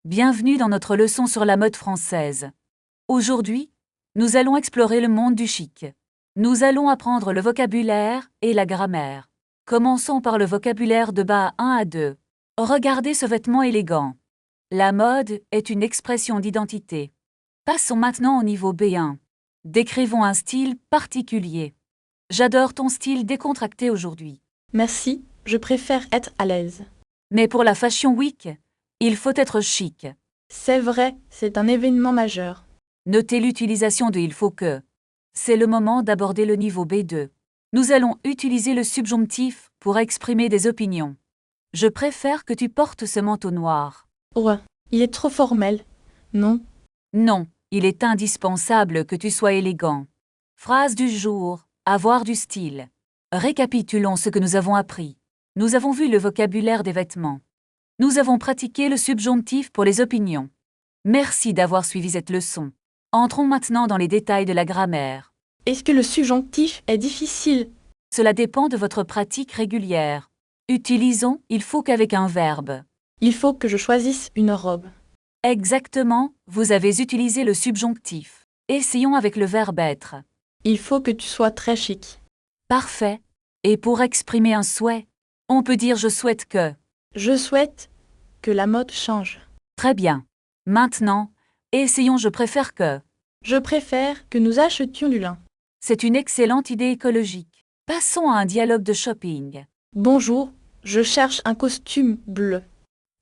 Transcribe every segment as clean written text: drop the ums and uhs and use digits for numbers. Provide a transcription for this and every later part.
Bienvenue dans notre leçon sur la mode française. Aujourd'hui, nous allons explorer le monde du chic. Nous allons apprendre le vocabulaire et la grammaire. Commençons par le vocabulaire de bas 1 à 2. Regardez ce vêtement élégant. La mode est une expression d'identité. Passons maintenant au niveau B1. Décrivons un style particulier. J'adore ton style décontracté aujourd'hui. Merci, je préfère être à l'aise. Mais pour la Fashion Week, il faut être chic. C'est vrai, c'est un événement majeur. Notez l'utilisation de il faut que. C'est le moment d'aborder le niveau B2. Nous allons utiliser le subjonctif pour exprimer des opinions. Je préfère que tu portes ce manteau noir. Ouais, il est trop formel. Non, Non, il est indispensable que tu sois élégant. Phrase du jour, avoir du style. Récapitulons ce que nous avons appris. Nous avons vu le vocabulaire des vêtements. Nous avons pratiqué le subjonctif pour les opinions. Merci d'avoir suivi cette leçon. Entrons maintenant dans les détails de la grammaire. est-ce que le subjonctif est difficile? Cela dépend de votre pratique régulière. Utilisons il faut qu'avec un verbe. Il faut que je choisisse une robe. Exactement, vous avez utilisé le subjonctif. Essayons avec le verbe être. Il faut que tu sois très chic. Parfait. Et pour exprimer un souhait, on peut dire je souhaite que. Je souhaite que la mode change. Très bien. Maintenant, essayons je préfère que. Je préfère que nous achetions du lin. C'est une excellente idée écologique. Passons à un dialogue de shopping. Bonjour, je cherche un costume bleu.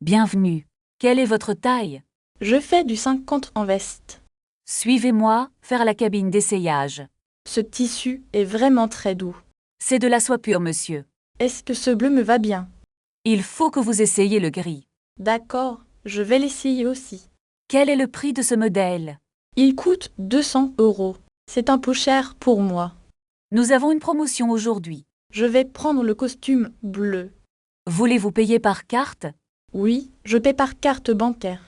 Bienvenue. Quelle est votre taille? Je fais du 50 en veste. Suivez-moi, faire la cabine d'essayage. Ce tissu est vraiment très doux. C'est de la soie pure, monsieur. Est-ce que ce bleu me va bien? Il faut que vous essayiez le gris. D'accord, je vais l'essayer aussi. Quel est le prix de ce modèle? Il coûte 200 €. C'est un peu cher pour moi. Nous avons une promotion aujourd'hui. Je vais prendre le costume bleu. Voulez-vous payer par carte? Oui, je paie par carte bancaire.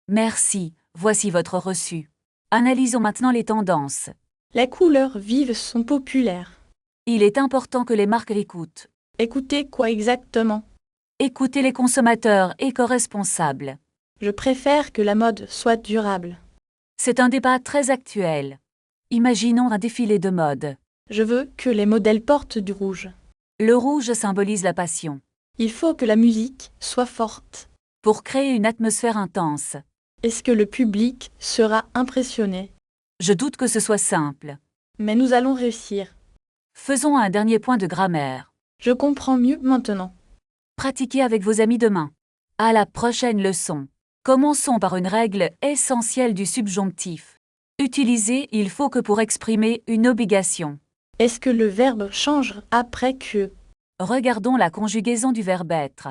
Merci, voici votre reçu. Analysons maintenant les tendances. Les couleurs vives sont populaires. Il est important que les marques l'écoutent. Écoutez quoi exactement? Écoutez les consommateurs éco-responsables. Je préfère que la mode soit durable. C'est un débat très actuel. Imaginons un défilé de mode. Je veux que les modèles portent du rouge. Le rouge symbolise la passion. Il faut que la musique soit forte. Pour créer une atmosphère intense. Est-ce que le public sera impressionné? Je doute que ce soit simple. Mais nous allons réussir. Faisons un dernier point de grammaire. Je comprends mieux maintenant. Pratiquez avec vos amis demain. À la prochaine leçon. Commençons par une règle essentielle du subjonctif. Utiliser il faut que pour exprimer une obligation. Est-ce que le verbe change après que? Regardons la conjugaison du verbe être.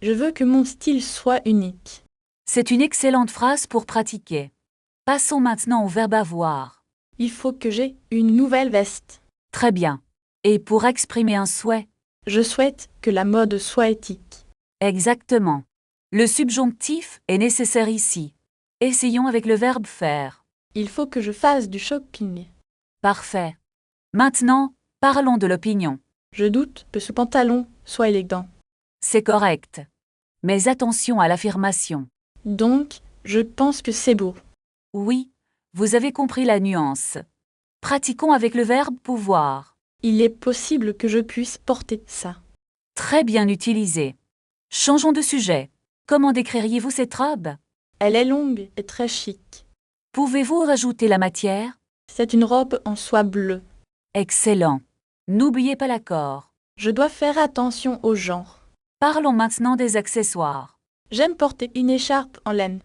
Je veux que mon style soit unique. C'est une excellente phrase pour pratiquer. Passons maintenant au verbe avoir. Il faut que j'ai une nouvelle veste. Très bien. Et pour exprimer un souhait? Je souhaite que la mode soit éthique. Exactement. Le subjonctif est nécessaire ici. Essayons avec le verbe faire. Il faut que je fasse du shopping. Parfait. Maintenant, parlons de l'opinion. Je doute que ce pantalon soit élégant. C'est correct. Mais attention à l'affirmation. Donc, je pense que c'est beau. Oui, vous avez compris la nuance. Pratiquons avec le verbe pouvoir. Il est possible que je puisse porter ça. Très bien utilisé. Changeons de sujet. Comment décririez-vous cette robe? Elle est longue et très chic. Pouvez-vous rajouter la matière? C'est une robe en soie bleue. Excellent. N'oubliez pas l'accord. Je dois faire attention au genre. Parlons maintenant des accessoires. J'aime porter une écharpe en laine.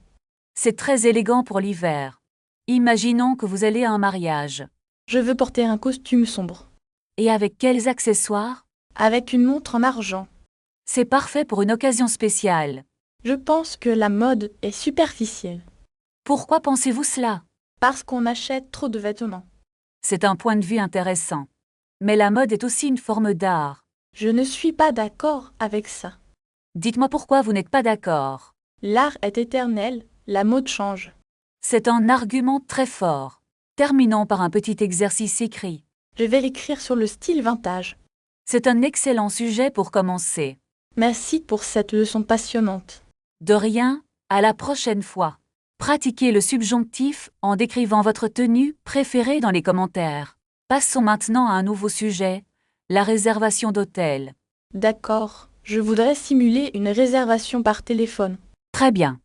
C'est très élégant pour l'hiver. Imaginons que vous allez à un mariage. Je veux porter un costume sombre. Et avec quels accessoires? Avec une montre en argent. C'est parfait pour une occasion spéciale. Je pense que la mode est superficielle. Pourquoi pensez-vous cela? Parce qu'on achète trop de vêtements. C'est un point de vue intéressant. Mais la mode est aussi une forme d'art. Je ne suis pas d'accord avec ça. Dites-moi pourquoi vous n'êtes pas d'accord. L'art est éternel, la mode change. C'est un argument très fort. Terminons par un petit exercice écrit. Je vais écrire sur le style vintage. C'est un excellent sujet pour commencer. Merci pour cette leçon passionnante. De rien, À la prochaine fois. Pratiquez le subjonctif en décrivant votre tenue préférée dans les commentaires. Passons maintenant à un nouveau sujet, la réservation d'hôtel. D'accord, je voudrais simuler une réservation par téléphone. Très bien.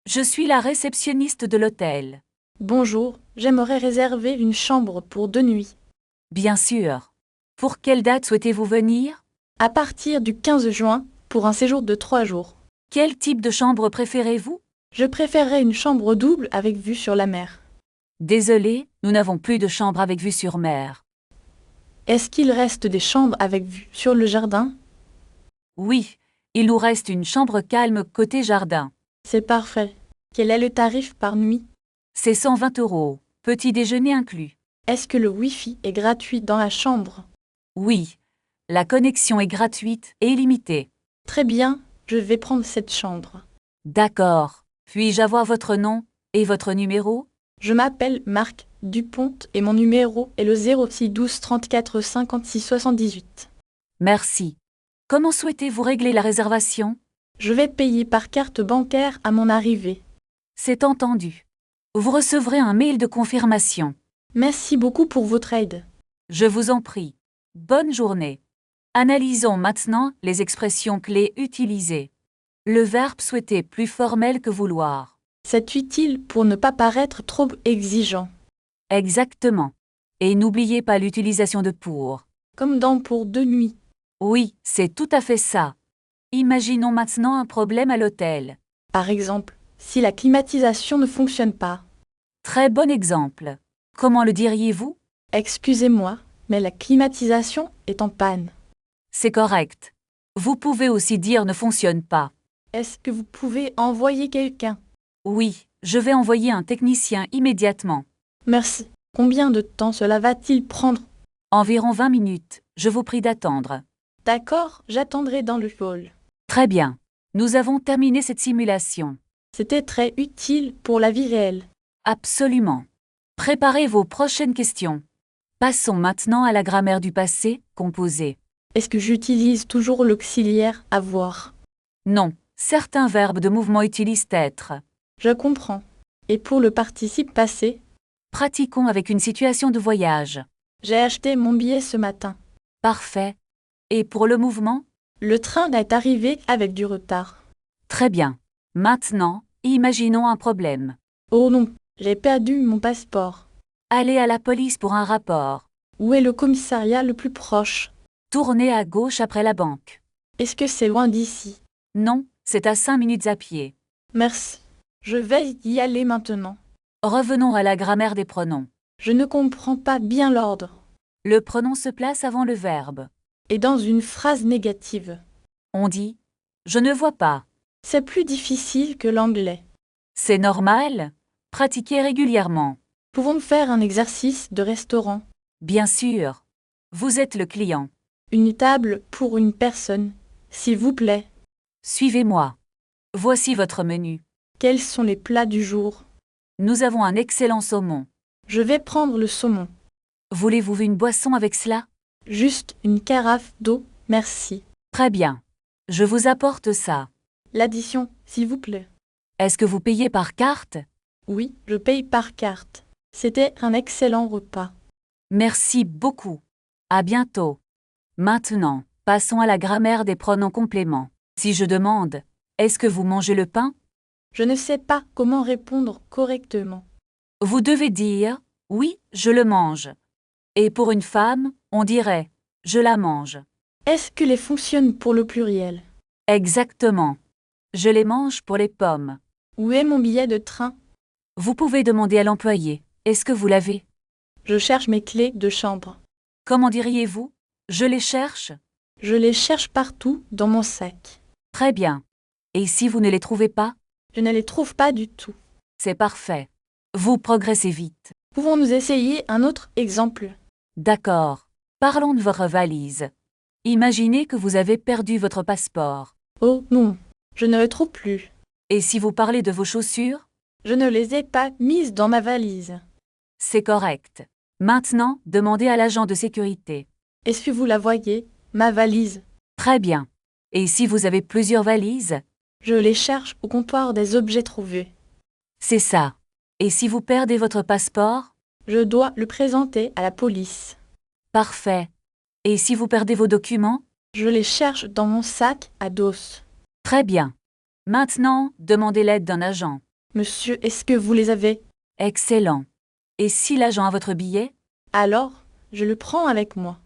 Je suis la réceptionniste de l'hôtel. Bonjour, j'aimerais réserver une chambre pour 2 nuits. Bien sûr. Pour quelle date souhaitez-vous venir? À partir du 15 juin, pour un séjour de 3 jours. Quel type de chambre préférez-vous? Je préférerais une chambre double avec vue sur la mer. Désolé, nous n'avons plus de chambre avec vue sur mer. Est-ce qu'il reste des chambres avec vue sur le jardin? Oui, il nous reste une chambre calme côté jardin. C'est parfait. Quel est le tarif par nuit? C'est 120 €, petit déjeuner inclus. Est-ce que le Wi-Fi est gratuit dans la chambre? Oui, la connexion est gratuite et illimitée. Très bien, je vais prendre cette chambre. D'accord. Puis-je avoir votre nom et votre numéro? Je m'appelle Marc Dupont et mon numéro est le 06 12 34 56 78. Merci. Comment souhaitez-vous régler la réservation? Je vais payer par carte bancaire à mon arrivée. C'est entendu. Vous recevrez un mail de confirmation. Merci beaucoup pour votre aide. Je vous en prie. Bonne journée. Analysons maintenant les expressions clés utilisées. Le verbe souhaiter plus formel que vouloir. C'est utile pour ne pas paraître trop exigeant. Exactement. Et n'oubliez pas l'utilisation de pour. Comme dans pour 2 nuits. Oui, c'est tout à fait ça. Imaginons maintenant un problème à l'hôtel. Par exemple, si la climatisation ne fonctionne pas. Très bon exemple. Comment le diriez-vous? Excusez-moi, mais la climatisation est en panne. C'est correct. Vous pouvez aussi dire ne fonctionne pas. Est-ce que vous pouvez envoyer quelqu'un? Oui, je vais envoyer un technicien immédiatement. Merci. Combien de temps cela va-t-il prendre? Environ 20 minutes. Je vous prie d'attendre. D'accord, j'attendrai dans le hall. Très bien. Nous avons terminé cette simulation. C'était très utile pour la vie réelle. Absolument. Préparez vos prochaines questions. Passons maintenant à la grammaire du passé composé. Est-ce que j'utilise toujours l'auxiliaire avoir? Non, certains verbes de mouvement utilisent être. Je comprends. Et pour le participe passé, Pratiquons avec une situation de voyage. j'ai acheté mon billet ce matin. Parfait. Et pour le mouvement? Le train est arrivé avec du retard. Très bien. Maintenant, imaginons un problème. Oh non, j'ai perdu mon passeport. Allez à la police pour un rapport. Où est le commissariat le plus proche? Tournez à gauche après la banque. Est-ce que c'est loin d'ici? Non, c'est à 5 minutes à pied. Merci. Je vais y aller maintenant. Revenons à la grammaire des pronoms. Je ne comprends pas bien l'ordre. Le pronom se place avant le verbe. Et dans une phrase négative. On dit « je ne vois pas ». C'est plus difficile que l'anglais. C'est normal. Pratiquez régulièrement. Pouvons-nous faire un exercice de restaurant? Bien sûr. Vous êtes le client. Une table pour une personne, s'il vous plaît. Suivez-moi. Voici votre menu. Quels sont les plats du jour? Nous avons un excellent saumon. Je vais prendre le saumon. Voulez-vous une boisson avec cela? Juste une carafe d'eau, merci. Très bien. Je vous apporte ça. L'addition, s'il vous plaît. Est-ce que vous payez par carte? Oui, je paye par carte. C'était un excellent repas. Merci beaucoup. À bientôt. Maintenant, passons à la grammaire des pronoms compléments. Si je demande « Est-ce que vous mangez le pain ?» Je ne sais pas comment répondre correctement. vous devez dire « Oui, je le mange ». Et pour une femme, on dirait « Je la mange ». Est-ce que les fonctionnent pour le pluriel? Exactement. Je les mange pour les pommes. Où est mon billet de train? Vous pouvez demander à l'employé « Est-ce que vous l'avez ?» Je cherche mes clés de chambre. Comment diriez-vous « Je les cherche » Je les cherche partout dans mon sac. Très bien. Et si vous ne les trouvez pas? Je ne les trouve pas du tout. C'est parfait. Vous progressez vite. Pouvons-nous essayer un autre exemple? D'accord. Parlons de votre valise. Imaginez que vous avez perdu votre passeport. Oh non, je ne le trouve plus. Et si vous parlez de vos chaussures? Je ne les ai pas mises dans ma valise. C'est correct. Maintenant, demandez à l'agent de sécurité. Est-ce que vous la voyez, ma valise? Très bien. Et si vous avez plusieurs valises? Je les cherche au comptoir des objets trouvés. C'est ça. Et si vous perdez votre passeport? Je dois le présenter à la police. Parfait. Et si vous perdez vos documents? Je les cherche dans mon sac à dos. Très bien. Maintenant, demandez l'aide d'un agent. Monsieur, est-ce que vous les avez? Excellent. Et si l'agent a votre billet? Alors, je le prends avec moi.